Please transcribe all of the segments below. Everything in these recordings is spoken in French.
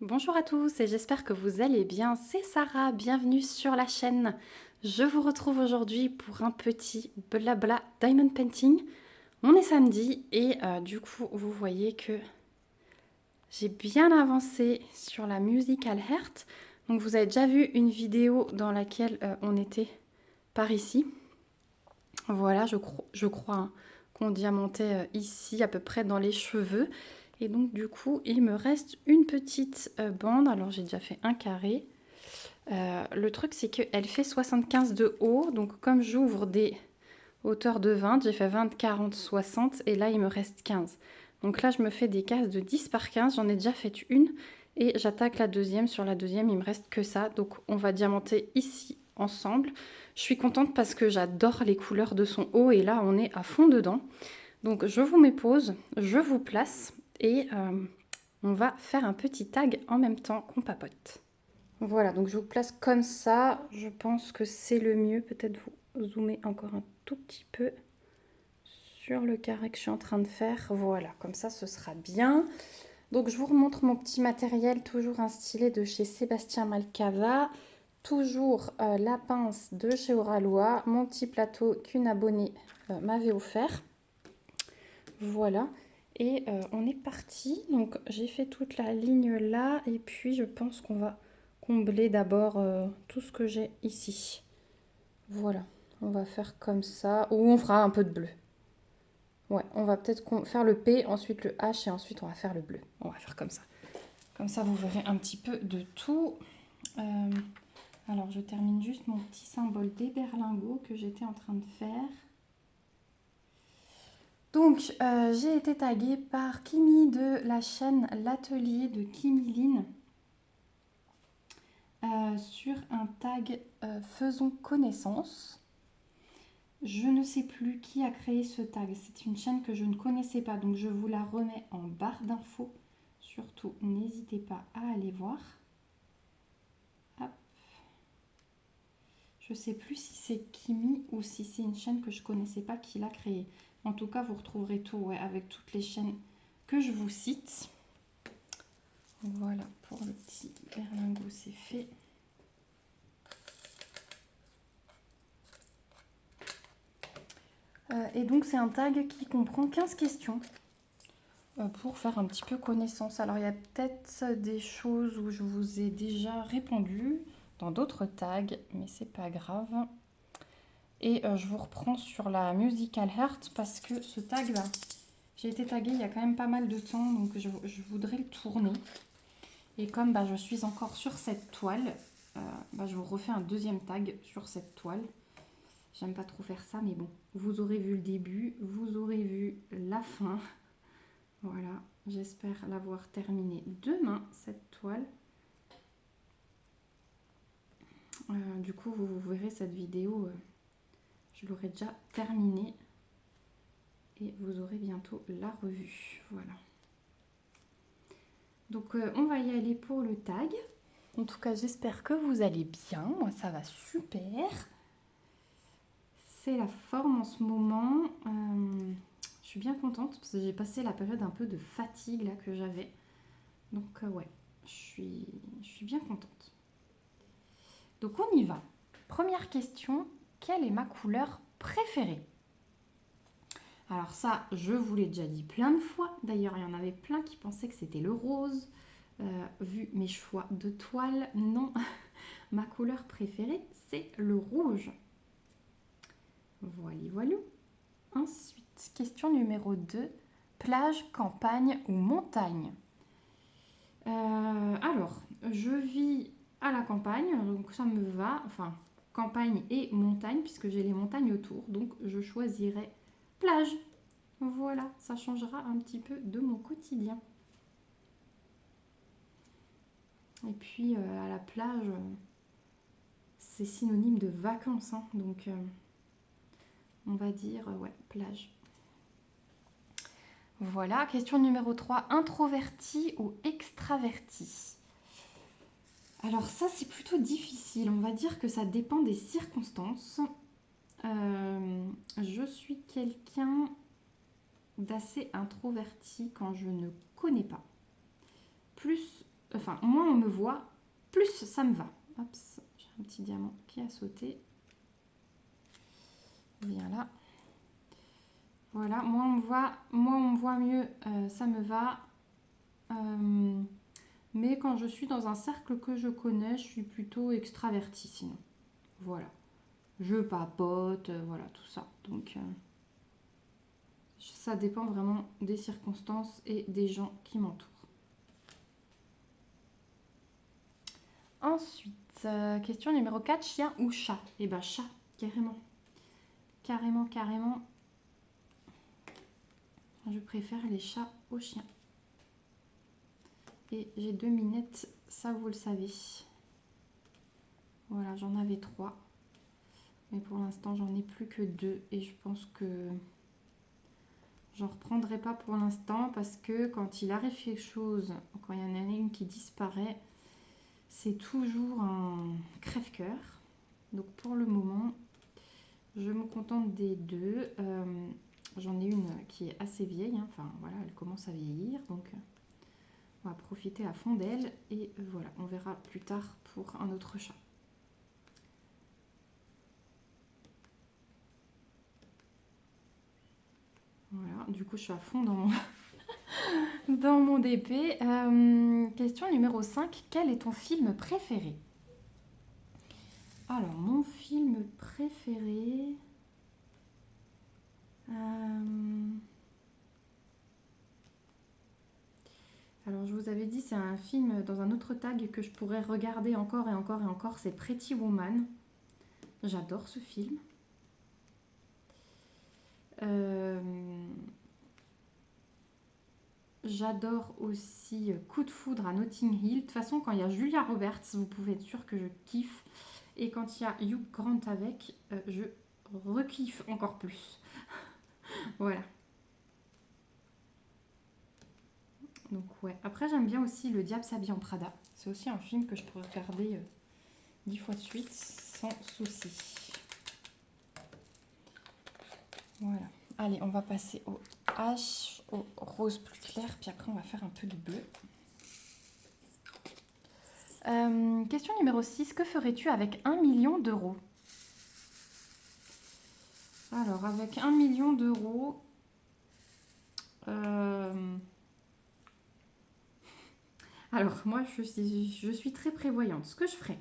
Bonjour à tous et j'espère que vous allez bien. C'est Sarah, bienvenue sur la chaîne. Je vous retrouve aujourd'hui pour un petit blabla diamond painting. On est samedi et du coup vous voyez que j'ai bien avancé sur la musical heart. Donc vous avez déjà vu une vidéo dans laquelle on était par ici. Voilà, je crois hein, qu'on diamantait ici à peu près dans les cheveux. Et donc du coup il me reste une petite bande. Alors j'ai déjà fait un carré. Le truc c'est qu'elle fait 75 de haut. Donc comme j'ouvre des hauteurs de 20, j'ai fait 20, 40, 60 et là il me reste 15. Donc là je me fais des cases de 10 par 15. J'en ai déjà fait une et j'attaque la deuxième. Sur la deuxième il me reste que ça. Donc on va diamanter ici ensemble. Je suis contente parce que j'adore les couleurs de son haut et là on est à fond dedans. Donc je vous mets pause, je vous place et on va faire un petit tag en même temps qu'on papote. Voilà, donc je vous place comme ça. Je pense que c'est le mieux. Peut-être vous zoomer encore un tout petit peu sur le carré que je suis en train de faire. Voilà, comme ça ce sera bien. Donc je vous remontre mon petit matériel, toujours un stylet de chez Sébastien Malcava. Toujours la pince de chez Oralois, mon petit plateau qu'une abonnée m'avait offert. Voilà, et on est parti. Donc j'ai fait toute la ligne là, et puis je pense qu'on va combler d'abord tout ce que j'ai ici. Voilà, on va faire comme ça, ou on fera un peu de bleu. Ouais, on va peut-être faire le P, ensuite le H, et ensuite on va faire le bleu. On va faire comme ça. Comme ça, vous verrez un petit peu de tout. Euh, alors, je termine juste mon petit symbole des berlingots que j'étais en train de faire. Donc, j'ai été taguée par Kimi de la chaîne L'Atelier de Kimi Lin sur un tag Faisons connaissance. Je ne sais plus qui a créé ce tag. C'est une chaîne que je ne connaissais pas, donc je vous la remets en barre d'infos. Surtout, n'hésitez pas à aller voir. Hop. Je ne sais plus si c'est Kimi ou si c'est une chaîne que je ne connaissais pas qui l'a créée. En tout cas, vous retrouverez tout ouais, avec toutes les chaînes que je vous cite. Voilà pour le petit berlingot, c'est fait. Et donc c'est un tag qui comprend 15 questions pour faire un petit peu connaissance. Alors il y a peut-être des choses où je vous ai déjà répondu dans d'autres tags, mais c'est pas grave. Et je vous reprends sur la musical heart parce que ce tag là, j'ai été taguée il y a quand même pas mal de temps, donc je voudrais le tourner. Et comme je suis encore sur cette toile, je vous refais un deuxième tag sur cette toile. J'aime pas trop faire ça, mais bon, vous aurez vu le début, vous aurez vu la fin. Voilà, j'espère l'avoir terminée demain, cette toile. Du coup, vous verrez cette vidéo, je l'aurai déjà terminée. Et vous aurez bientôt la revue. Voilà. Donc, on va y aller pour le tag. En tout cas, j'espère que vous allez bien. Moi, ça va super. C'est la forme en ce moment. Je suis bien contente parce que j'ai passé la période un peu de fatigue là que j'avais. Donc ouais, je suis bien contente. Donc on y va. Première question, quelle est ma couleur préférée? Alors ça, je vous l'ai déjà dit plein de fois. D'ailleurs, il y en avait plein qui pensaient que c'était le rose. Vu mes choix de toile, non. Ma couleur préférée, c'est le rouge. Voilà, voilà. Ensuite, question numéro 2. Plage, campagne ou montagne? Alors, je vis à la campagne, donc ça me va. Enfin, campagne et montagne, puisque j'ai les montagnes autour. Donc, je choisirai plage. Voilà, ça changera un petit peu de mon quotidien. Et puis, à la plage, c'est synonyme de vacances. Hein, donc, on va dire, ouais, plage. Voilà, question numéro 3. Introverti ou extraverti? Alors ça, c'est plutôt difficile. On va dire que ça dépend des circonstances. Je suis quelqu'un d'assez introverti quand je ne connais pas. Plus Enfin, moins on me voit, plus ça me va. Hop, j'ai un petit diamant qui a sauté. Viens là. Voilà, moins on me voit mieux, ça me va. Mais quand je suis dans un cercle que je connais, je suis plutôt extravertie sinon. Voilà. Je papote, voilà, tout ça. Donc, ça dépend vraiment des circonstances et des gens qui m'entourent. Ensuite, question numéro 4, chien ou chat? Eh ben chat, carrément. Carrément, carrément. Je préfère les chats aux chiens. Et j'ai 2 minettes, ça vous le savez. Voilà, j'en avais 3. Mais pour l'instant, j'en ai plus que 2. Et je pense que j'en reprendrai pas pour l'instant. Parce que quand il arrive quelque chose, quand il y en a une qui disparaît, c'est toujours un crève-cœur. Donc pour le moment, je me contente des 2. J'en ai une qui est assez vieille. Hein. Enfin voilà, elle commence à vieillir. Donc on va profiter à fond d'elle. Et voilà, on verra plus tard pour un autre chat. Voilà, du coup je suis à fond dans mon, dans mon DP. Question numéro 5. Quel est ton film préféré? Alors, mon film préféré... Alors, je vous avais dit, c'est un film dans un autre tag que je pourrais regarder encore et encore et encore. C'est Pretty Woman. J'adore ce film. J'adore aussi Coup de foudre à Notting Hill. De toute façon, quand il y a Julia Roberts, vous pouvez être sûr que je kiffe. Et quand il y a Hugh Grant avec, je rekiffe encore plus. Voilà. Donc ouais. Après, j'aime bien aussi Le Diable s'habille en Prada. C'est aussi un film que je pourrais regarder 10 fois de suite sans souci. Voilà. Allez, on va passer au H, au rose plus clair, puis après on va faire un peu de bleu. Question numéro 6. Que ferais-tu avec 1 million d'euros? Alors, avec 1 million d'euros... Alors, moi, je suis très prévoyante. Ce que je ferais,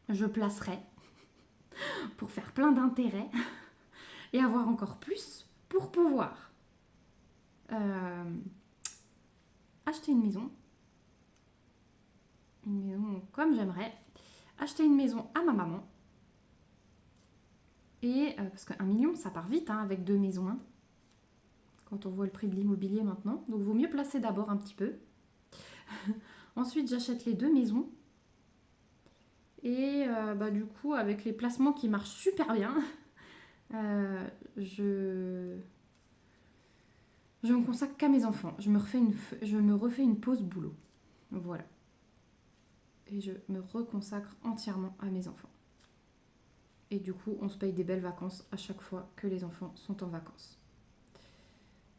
je placerais pour faire plein d'intérêts et avoir encore plus pour pouvoir acheter une maison comme j'aimerais, acheter une maison à ma maman. Et parce qu'un million, ça part vite hein, avec 2 maisons. Hein, quand on voit le prix de l'immobilier maintenant. Donc, il vaut mieux placer d'abord un petit peu. Ensuite, j'achète les 2 maisons. Et du coup, avec les placements qui marchent super bien, je me consacre qu'à mes enfants. Je me refais une pause boulot. Voilà. Et je me reconsacre entièrement à mes enfants. Et du coup, on se paye des belles vacances à chaque fois que les enfants sont en vacances.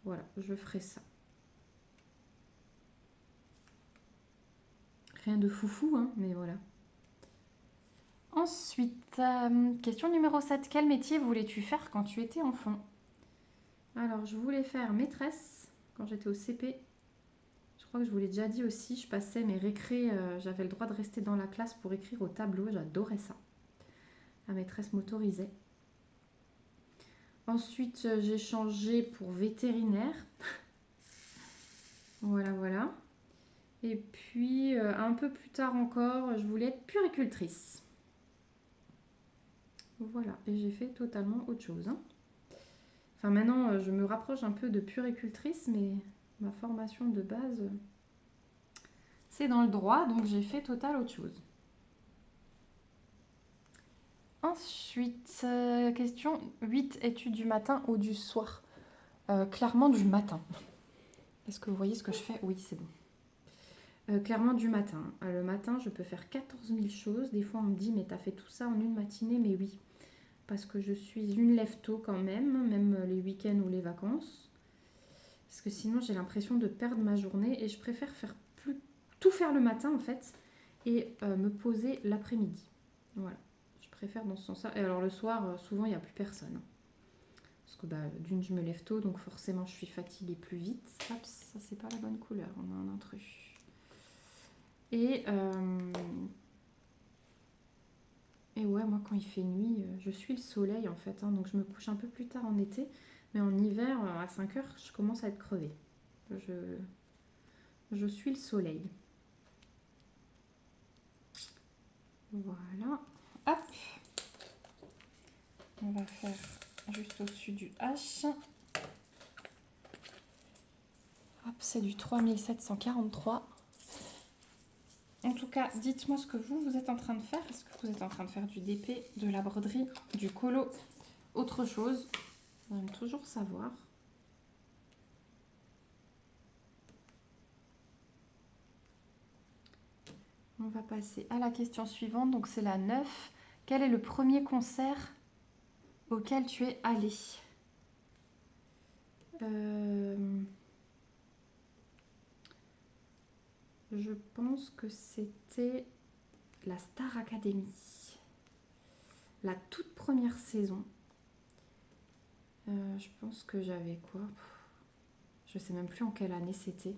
Voilà, je ferai ça. Rien de foufou, hein, mais voilà. Ensuite, question numéro 7. Quel métier voulais-tu faire quand tu étais enfant? Alors, je voulais faire maîtresse quand j'étais au CP. Je crois que je vous l'ai déjà dit aussi. Je passais mes récrés, j'avais le droit de rester dans la classe pour écrire au tableau. J'adorais ça. La maîtresse m'autorisait. Ensuite, j'ai changé pour vétérinaire. Voilà, voilà. Et puis, un peu plus tard encore, je voulais être puéricultrice. Voilà, et j'ai fait totalement autre chose. Hein. Enfin, maintenant, je me rapproche un peu de puéricultrice, mais ma formation de base, c'est dans le droit, donc j'ai fait total autre chose. Ensuite, question 8. Es-tu du matin ou du soir? Clairement du matin. Est-ce que vous voyez ce que je fais? Oui, c'est bon. Clairement du matin. Le matin, je peux faire 14 000 choses. Des fois, on me dit, mais t'as fait tout ça en une matinée? Mais oui, parce que je suis une lève-tôt quand même les week-ends ou les vacances. Parce que sinon, j'ai l'impression de perdre ma journée et je préfère faire tout faire le matin en fait et me poser l'après-midi. Voilà, je préfère dans ce sens-là. Et alors le soir, souvent il n'y a plus personne. Parce que d'une, je me lève tôt, donc forcément je suis fatiguée plus vite. Hop, ça c'est pas la bonne couleur, on a un intrus. Et ouais, moi quand il fait nuit, je suis le soleil en fait, hein, donc je me couche un peu plus tard en été, mais en hiver, à 5 heures, je commence à être crevée. Je suis le soleil. Voilà. Hop. On va faire juste au-dessus du H. Hop, c'est du 3743. En tout cas, dites-moi ce que vous êtes en train de faire. Est-ce que vous êtes en train de faire du DP, de la broderie, du colo, autre chose? On aime toujours savoir. On va passer à la question suivante. Donc c'est la 9. Quel est le premier concert auquel tu es allé? Je pense que c'était la Star Academy. La toute première saison. Je pense que j'avais quoi? Je sais même plus en quelle année c'était.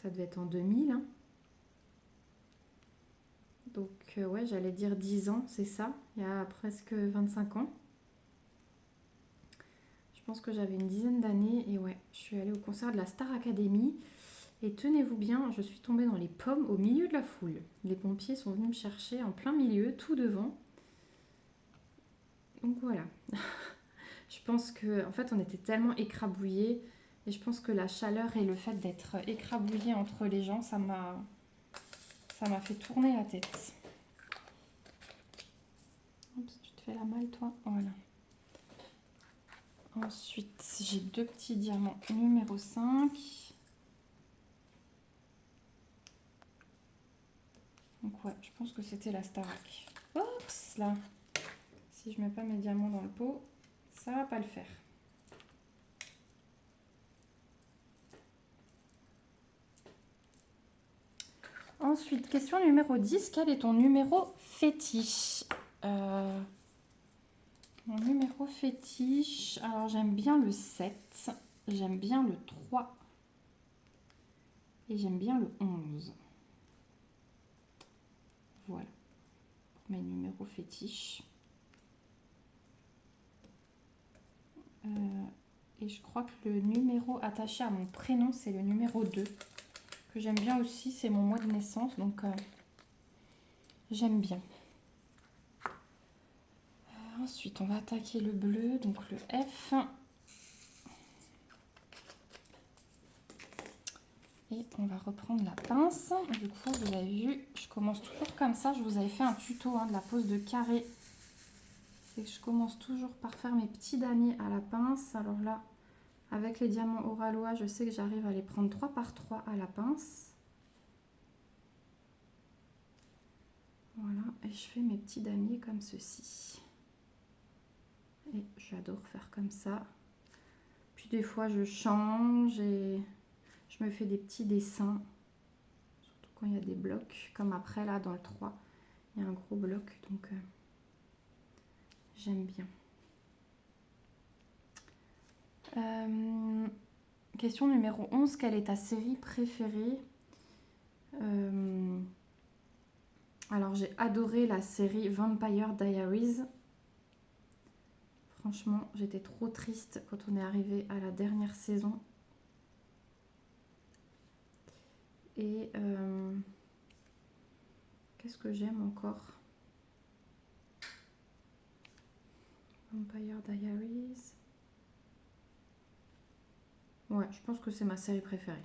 Ça devait être en 2000. Hein. Donc ouais, j'allais dire 10 ans, c'est ça. Il y a presque 25 ans. Je pense que j'avais une dizaine d'années. Et ouais, je suis allée au concert de la Star Academy. Et tenez-vous bien, je suis tombée dans les pommes au milieu de la foule. Les pompiers sont venus me chercher en plein milieu, tout devant. Donc voilà. Je pense que, en fait, on était tellement écrabouillés. Et je pense que la chaleur et le fait d'être écrabouillé entre les gens, ça m'a fait tourner la tête. Oups, tu te fais la malle, toi? Voilà. Ensuite, j'ai deux petits diamants numéro 5. Donc ouais, je pense que c'était la Starac. Oups, là. Si je mets pas mes diamants dans le pot, ça va pas le faire. Ensuite, question numéro 10. Quel est ton numéro fétiche? Mon numéro fétiche, alors j'aime bien le 7, j'aime bien le 3 et j'aime bien le 11. Voilà, pour mes numéros fétiches. Et je crois que le numéro attaché à mon prénom, c'est le numéro 2, que j'aime bien aussi, c'est mon mois de naissance, donc j'aime bien. Ensuite, on va attaquer le bleu, donc le F. Et on va reprendre la pince. Du coup, vous avez vu, je commence toujours comme ça. Je vous avais fait un tuto de la pose de carré. C'est que je commence toujours par faire mes petits damiers à la pince. Alors là, avec les diamants Oralois, je sais que j'arrive à les prendre 3 par 3 à la pince. Voilà, et je fais mes petits damiers comme ceci. Et j'adore faire comme ça. Puis des fois, je change et je me fais des petits dessins. Surtout quand il y a des blocs, comme après là dans le 3. Il y a un gros bloc, donc j'aime bien. Question numéro 11. Quelle est ta série préférée? Alors j'ai adoré la série Vampire Diaries. Franchement, j'étais trop triste quand on est arrivé à la dernière saison. Et qu'est-ce que j'aime encore? Vampire Diaries. Ouais, je pense que c'est ma série préférée.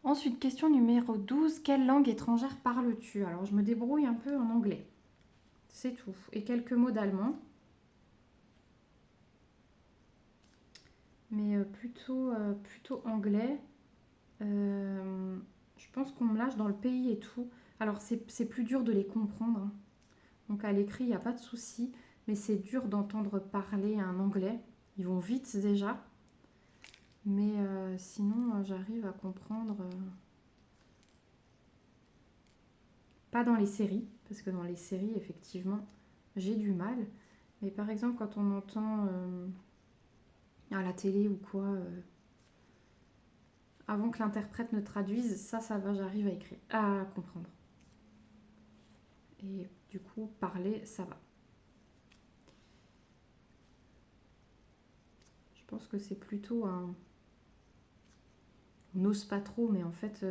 Ensuite, question numéro 12. Quelle langue étrangère parles-tu? Alors, je me débrouille un peu en anglais. C'est tout. Et quelques mots d'allemand. Mais plutôt anglais. Je pense qu'on me lâche dans le pays et tout. Alors, c'est plus dur de les comprendre. Hein. Donc, à l'écrit, il n'y a pas de souci. Mais c'est dur d'entendre parler un anglais. Ils vont vite déjà. Mais sinon, j'arrive à comprendre. Pas dans les séries, parce que dans les séries, effectivement, j'ai du mal. Mais par exemple, quand on entend à la télé ou quoi, avant que l'interprète ne traduise, ça va, j'arrive à écrire, à comprendre. Et du coup, parler, ça va. Je pense que c'est plutôt un... On n'ose pas trop, mais en fait,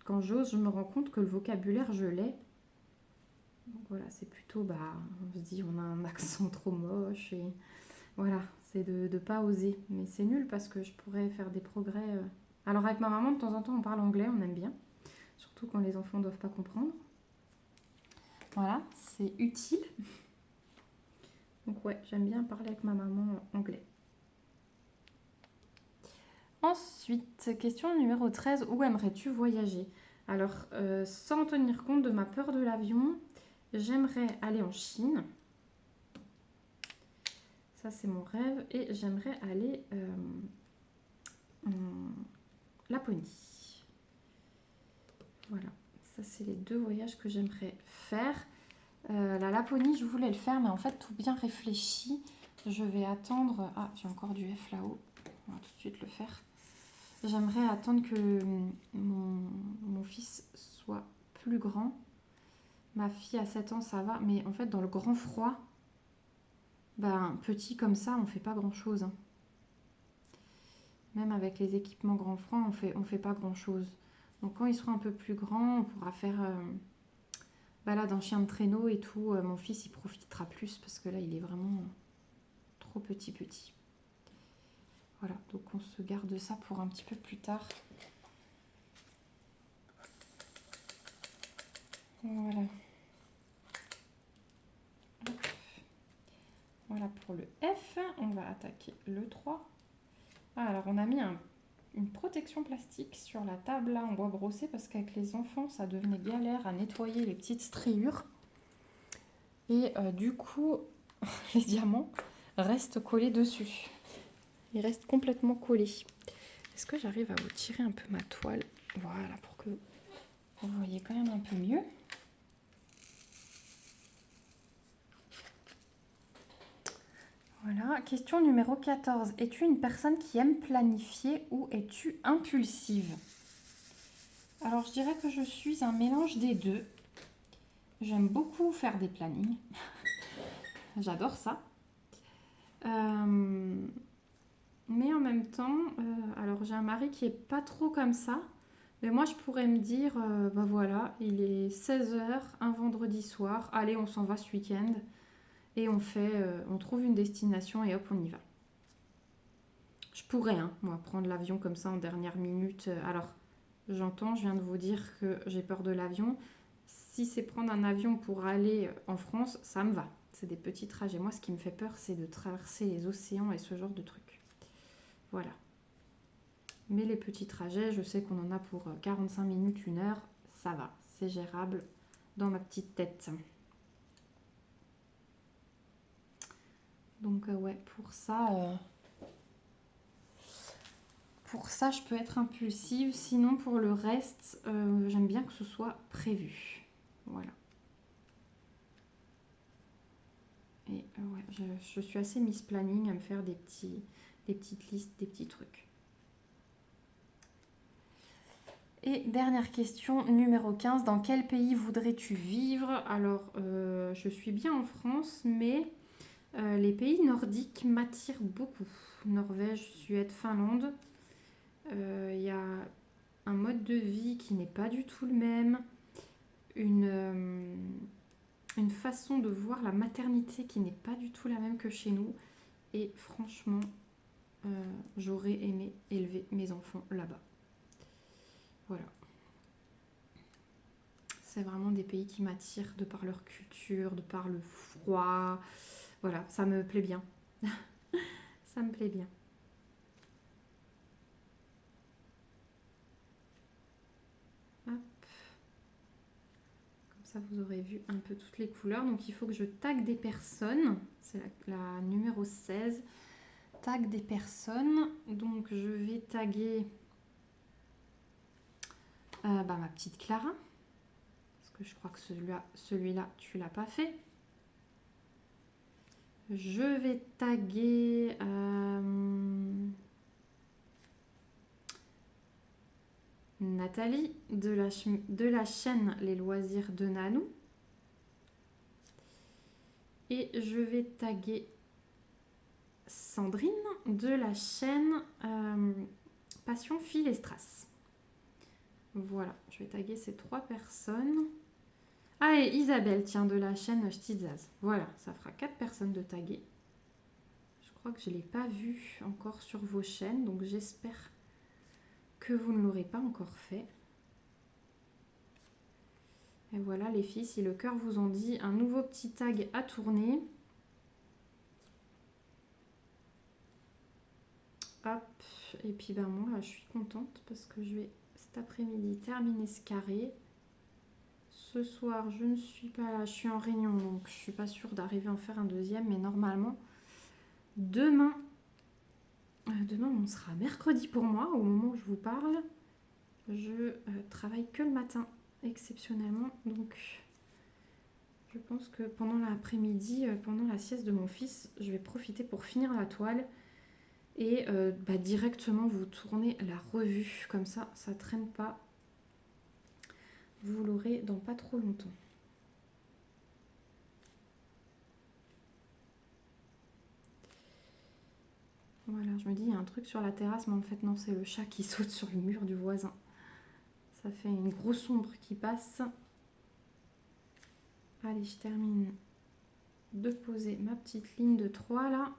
quand j'ose, je me rends compte que le vocabulaire, je l'ai. Donc voilà, c'est plutôt, bah, on se dit, on a un accent trop moche, et voilà, c'est de ne pas oser. Mais c'est nul parce que je pourrais faire des progrès. Alors avec ma maman, de temps en temps, on parle anglais, on aime bien. Surtout quand les enfants ne doivent pas comprendre. Voilà, c'est utile. Donc ouais, j'aime bien parler avec ma maman anglais. Ensuite, question numéro 13, où aimerais-tu voyager? Alors, sans tenir compte de ma peur de l'avion, j'aimerais aller en Chine. Ça, c'est mon rêve. Et j'aimerais aller en Laponie. Voilà, ça, c'est les deux voyages que j'aimerais faire. La Laponie, je voulais le faire, mais en fait, tout bien réfléchi. Je vais attendre... Ah, j'ai encore du F là-haut. On va tout de suite le faire. J'aimerais attendre que mon fils soit plus grand. Ma fille a 7 ans, ça va. Mais en fait, dans le grand froid, ben, petit comme ça, on fait pas grand-chose. Hein. Même avec les équipements grand froid, on fait pas grand-chose. Donc quand il sera un peu plus grand, on pourra faire balade en chien de traîneau et tout. Mon fils, il profitera plus parce que là, il est vraiment trop petit. Voilà, donc on se garde ça pour un petit peu plus tard. Voilà. Voilà pour le F. On va attaquer le 3. Ah, alors on a mis une protection plastique sur la table là en bois brossé parce qu'avec les enfants, ça devenait galère à nettoyer les petites striures. Et du coup, les diamants restent collés dessus. Ils restent complètement collés. Est-ce que j'arrive à vous tirer un peu ma toile? Voilà, pour que vous voyez quand même un peu mieux. Voilà, question numéro 14. Es-tu une personne qui aime planifier ou es-tu impulsive? Alors, je dirais que je suis un mélange des deux. J'aime beaucoup faire des plannings. J'adore ça. Mais en même temps, alors j'ai un mari qui est pas trop comme ça. Mais moi, je pourrais me dire, bah voilà, il est 16 h un vendredi soir. Allez, on s'en va ce week-end. Et on trouve une destination et hop, on y va. Je pourrais, hein, moi, prendre l'avion comme ça en dernière minute. Alors, j'entends, je viens de vous dire que j'ai peur de l'avion. Si c'est prendre un avion pour aller en France, ça me va. C'est des petits trajets. Moi, ce qui me fait peur, c'est de traverser les océans et ce genre de trucs. Voilà. Mais les petits trajets, je sais qu'on en a pour 45 minutes, 1 heure. Ça va, c'est gérable dans ma petite tête. Donc ouais, pour ça, je peux être impulsive. Sinon, pour le reste, j'aime bien que ce soit prévu. Voilà. Et ouais, je suis assez Miss Planning à me faire des petites listes, des petits trucs. Et dernière question, numéro 15. Dans quel pays voudrais-tu vivre? Alors, je suis bien en France, mais les pays nordiques m'attirent beaucoup. Norvège, Suède, Finlande. Il y a un mode de vie qui n'est pas du tout le même. Une façon de voir la maternité qui n'est pas du tout la même que chez nous. Et franchement, j'aurais aimé élever mes enfants là-bas. Voilà. C'est vraiment des pays qui m'attirent de par leur culture, de par le froid. Voilà, ça me plaît bien. Ça me plaît bien. Hop. Comme ça, vous aurez vu un peu toutes les couleurs. Donc, il faut que je tag des personnes. C'est la numéro 16. tag des personnes. Donc je vais taguer ma petite Clara. Parce que je crois que celui-là, tu l'as pas fait. Je vais taguer Nathalie de la chaîne Les Loisirs de Nanou. Et je vais taguer Sandrine de la chaîne Passion Fil et Strass. Voilà, je vais taguer ces 3 personnes. Ah, et Isabelle, tiens, de la chaîne Ch'tizaz. Voilà, ça fera 4 personnes de taguer. Je crois que je ne l'ai pas vu encore sur vos chaînes, donc j'espère que vous ne l'aurez pas encore fait. Et voilà les filles, si le cœur vous en dit, un nouveau petit tag à tourner. Hop, et puis ben moi là, je suis contente parce que je vais cet après-midi terminer ce carré. Ce soir je ne suis pas là, je suis en réunion donc je suis pas sûre d'arriver à en faire un deuxième, mais normalement demain on sera mercredi pour moi au moment où je vous parle. Je travaille que le matin exceptionnellement, donc je pense que pendant l'après-midi, pendant la sieste de mon fils, je vais profiter pour finir la toile et directement vous tournez la revue, comme ça traîne pas, vous l'aurez dans pas trop longtemps. Voilà, je me dis il y a un truc sur la terrasse, mais en fait non, c'est le chat qui saute sur le mur du voisin. Ça fait une grosse ombre qui passe. Allez, je termine de poser ma petite ligne de 3 là.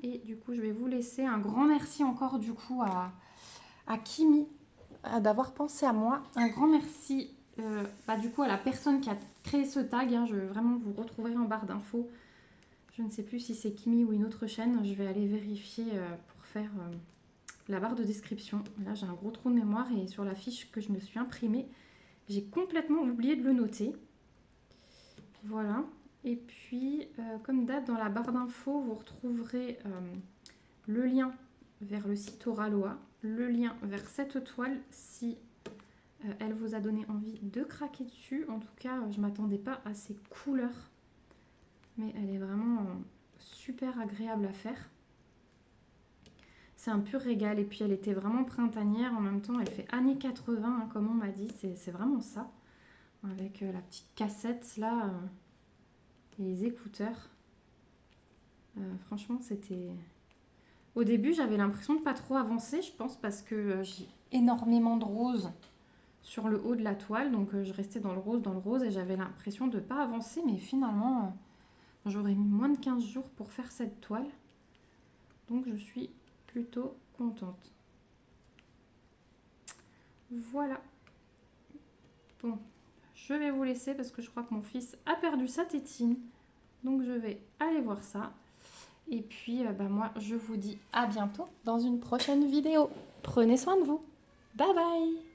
Et du coup, je vais vous laisser. Un grand merci encore du coup à Kimi d'avoir pensé à moi. Un grand merci du coup à la personne qui a créé ce tag. Hein. Vraiment, vous retrouverez en barre d'infos. Je ne sais plus si c'est Kimi ou une autre chaîne. Je vais aller vérifier pour faire la barre de description. Là, j'ai un gros trou de mémoire et sur la fiche que je me suis imprimée, j'ai complètement oublié de le noter. Voilà. Et puis, comme d'hab, dans la barre d'infos, vous retrouverez le lien vers le site Oraloa, le lien vers cette toile si elle vous a donné envie de craquer dessus. En tout cas, je ne m'attendais pas à ces couleurs, mais elle est vraiment super agréable à faire. C'est un pur régal et puis elle était vraiment printanière. En même temps, elle fait années 80, hein, comme on m'a dit. C'est vraiment ça. Avec la petite cassette là et les écouteurs. Franchement, c'était... Au début, j'avais l'impression de pas trop avancer, je pense, parce que j'ai énormément de roses sur le haut de la toile. Donc, je restais dans le rose et j'avais l'impression de pas avancer. Mais finalement, j'aurais mis moins de 15 jours pour faire cette toile. Donc, je suis plutôt contente. Voilà. Bon, je vais vous laisser parce que je crois que mon fils a perdu sa tétine. Donc, je vais aller voir ça. Et puis, moi, je vous dis à bientôt dans une prochaine vidéo. Prenez soin de vous. Bye bye!